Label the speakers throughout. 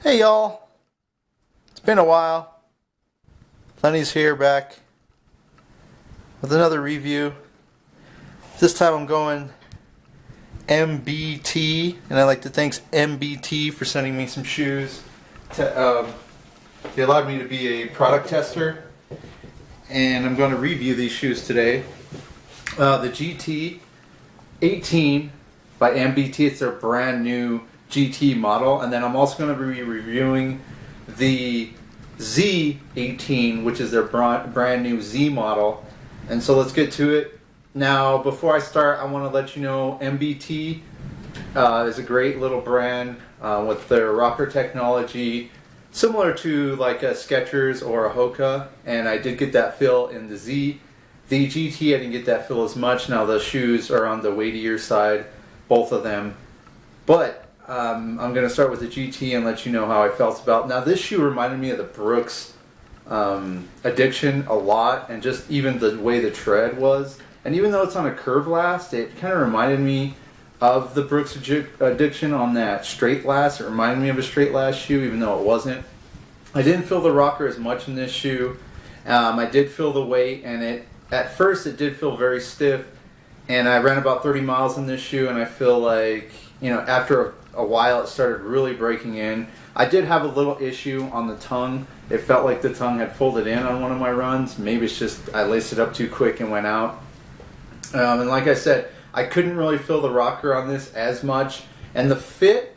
Speaker 1: Hey y'all, it's been a while. Lenny's here back with another review. This time I'm going MBT, and I'd like to thank MBT for sending me some shoes. They allowed me to be a product tester, and I'm going to review these shoes today. The GT 18 by MBT, it's their brand new GT model, and then I'm also going to be reviewing the Z18, which is their brand new Z model. And so let's get to it. Now, before I start, I want to let you know MBT is a great little brand with their rocker technology, similar to like a Skechers or a Hoka, and I did get that feel in the Z. The GT, I didn't get that feel as much. Now the shoes are on the weightier side, both of them. But I'm going to start with the GT and let you know how I felt about it. Now this shoe reminded me of the Brooks Addiction a lot, and just even the way the tread was. And even though it's on a curve last, it kind of reminded me of the Brooks Addiction on that straight last. It reminded me of a straight last shoe, even though it wasn't. I didn't feel the rocker as much in this shoe. I did feel the weight, and at first it did feel very stiff. And I ran about 30 miles in this shoe, and I feel like, after a while it started really breaking in. I did have a little issue on the tongue. It felt like the tongue had folded in on one of my runs. Maybe it's just I laced it up too quick and went out. And like I said, I couldn't really feel the rocker on this as much. And the fit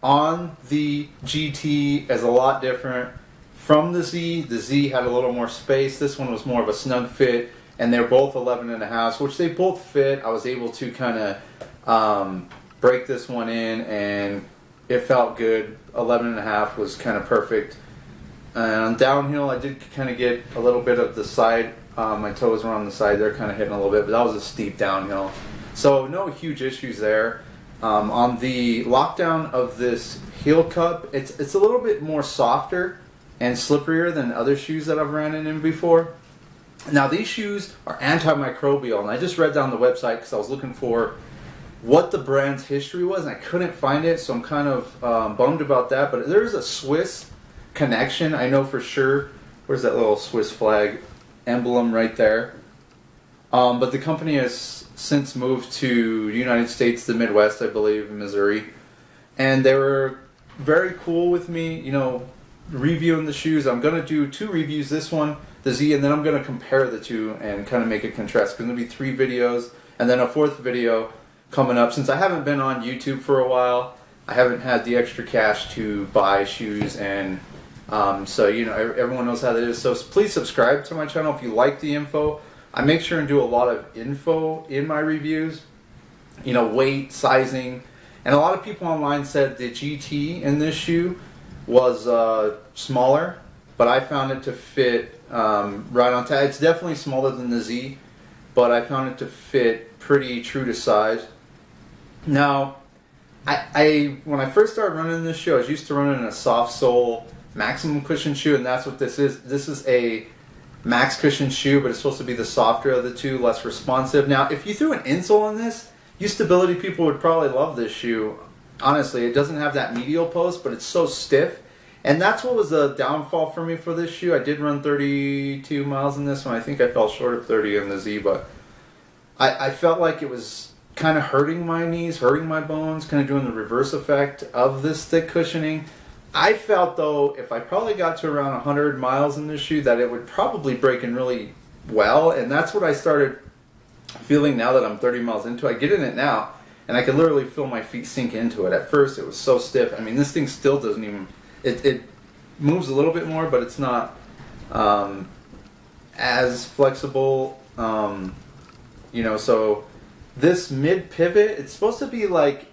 Speaker 1: on the GT is a lot different from the Z. The Z had a little more space. This one was more of a snug fit. And they're both 11.5, which they both fit. I was able to kind of break this one in, and it felt good. 11.5 was kind of perfect. And downhill, I did kind of get a little bit of the side. My toes were on the side. They're kind of hitting a little bit, but that was a steep downhill. So no huge issues there. On the lockdown of this heel cup, it's a little bit more softer and slipperier than other shoes that I've ran in before. Now these shoes are antimicrobial, and I just read down the website because I was looking for what the brand's history was, and I couldn't find it, so I'm kind of bummed about that. But there is a Swiss connection, I know for sure. Where's that little Swiss flag emblem right there? But the company has since moved to the United States, the Midwest, I believe, Missouri, and they were very cool with me, reviewing the shoes. I'm going to do 2 reviews, this one, the Z, and then I'm going to compare the two and kind of make a contrast. It's going to be 3 videos, and then a 4th video coming up. Since I haven't been on YouTube for a while, I haven't had the extra cash to buy shoes, and so everyone knows how that is. So please subscribe to my channel if you like the info. I make sure and do a lot of info in my reviews, weight, sizing, and a lot of people online said the GT in this shoe was smaller, but I found it to fit right on time. It's definitely smaller than the Z, but I found it to fit pretty true to size. Now, when I first started running this shoe, I was used to running a soft sole maximum cushion shoe, and that's what this is. This is a max cushion shoe, but it's supposed to be the softer of the two, less responsive. Now, if you threw an insole on this, you stability people would probably love this shoe. Honestly, it doesn't have that medial post, but it's so stiff. And that's what was the downfall for me for this shoe. I did run 32 miles in this one. I think I fell short of 30 in the Z, but I felt like it was kind of hurting my knees, hurting my bones, kind of doing the reverse effect of this thick cushioning. I felt, though, if I probably got to around 100 miles in this shoe, that it would probably break in really well. And that's what I started feeling now that I'm 30 miles into it. I get in it now, and I can literally feel my feet sink into it. At first, it was so stiff. I mean, this thing still doesn't even... It moves a little bit more, but it's not as flexible. So this mid pivot, it's supposed to be like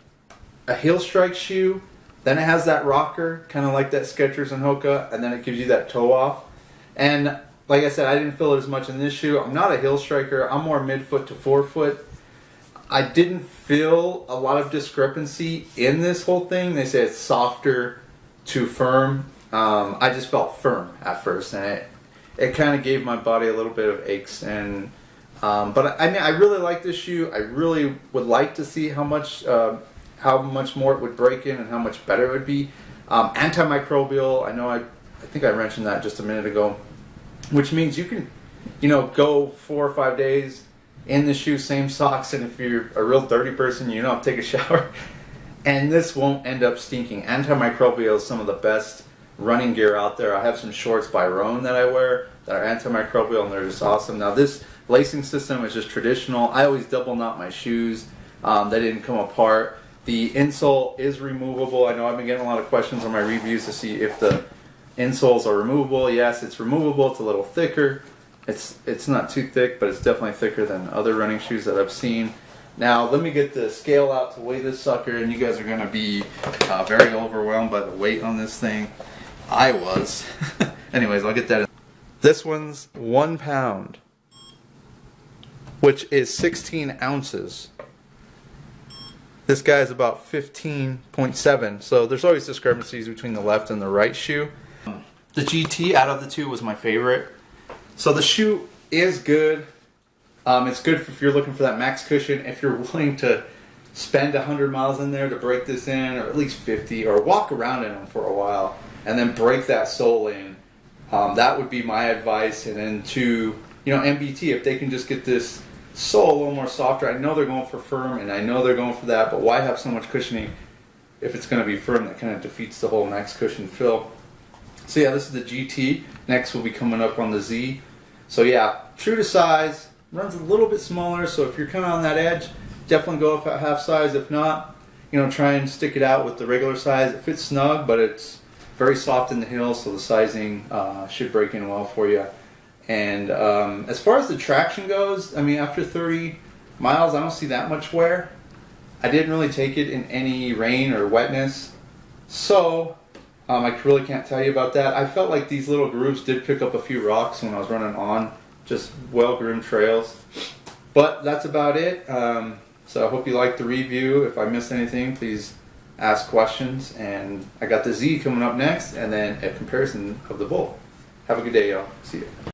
Speaker 1: a heel strike shoe. Then it has that rocker, kind of like that Skechers and Hoka, and then it gives you that toe off. And like I said, I didn't feel it as much in this shoe. I'm not a heel striker. I'm more midfoot to forefoot. I didn't feel a lot of discrepancy in this whole thing. They say it's softer to firm. I just felt firm at first, and it kind of gave my body a little bit of aches. And but I mean, I really like this shoe. I really would like to see how much more it would break in and how much better it would be. Antimicrobial, I think I mentioned that just a minute ago, which means you can, go 4 or 5 days in the shoe, same socks, and if you're a real dirty person, you don't have to take a shower, and this won't end up stinking. Antimicrobial is some of the best running gear out there. I have some shorts by Roan that I wear that are antimicrobial, and they're just awesome. Now this lacing system is just traditional. I always double knot my shoes. They didn't come apart. The insole is removable. I know I've been getting a lot of questions on my reviews to see if the insoles are removable. Yes, it's removable. It's a little thicker. It's not too thick, but it's definitely thicker than other running shoes that I've seen. Now let me get the scale out to weigh this sucker, and you guys are going to be very overwhelmed by the weight on this thing. I was. Anyways, I'll get that in. This one's 1 pound, which is 16 ounces. This guy's about 15.7, so there's always discrepancies between the left and the right shoe. The GT out of the two was my favorite. So the shoe is good. It's good if you're looking for that max cushion. If you're willing to spend 100 miles in there to break this in, or at least 50, or walk around in them for a while, and then break that sole in, that would be my advice. And then to, MBT, if they can just get this sole a little more softer. I know they're going for firm, and I know they're going for that, but why have so much cushioning if it's going to be firm? That kind of defeats the whole max cushion fill. So yeah, this is the GT. Next we'll be coming up on the Z. So yeah, true to size, runs a little bit smaller, so if you're kind of on that edge, definitely go up at half size. If not, try and stick it out with the regular size. It fits snug, but it's very soft in the heel, so the sizing should break in well for you. And as far as the traction goes, after 30 miles, I don't see that much wear. I didn't really take it in any rain or wetness, so I really can't tell you about that. I felt like these little grooves did pick up a few rocks when I was running on just well-groomed trails. But that's about it. So I hope you liked the review. If I missed anything, please ask questions. And I got the Z coming up next, and then a comparison of the both. Have a good day, y'all. See you.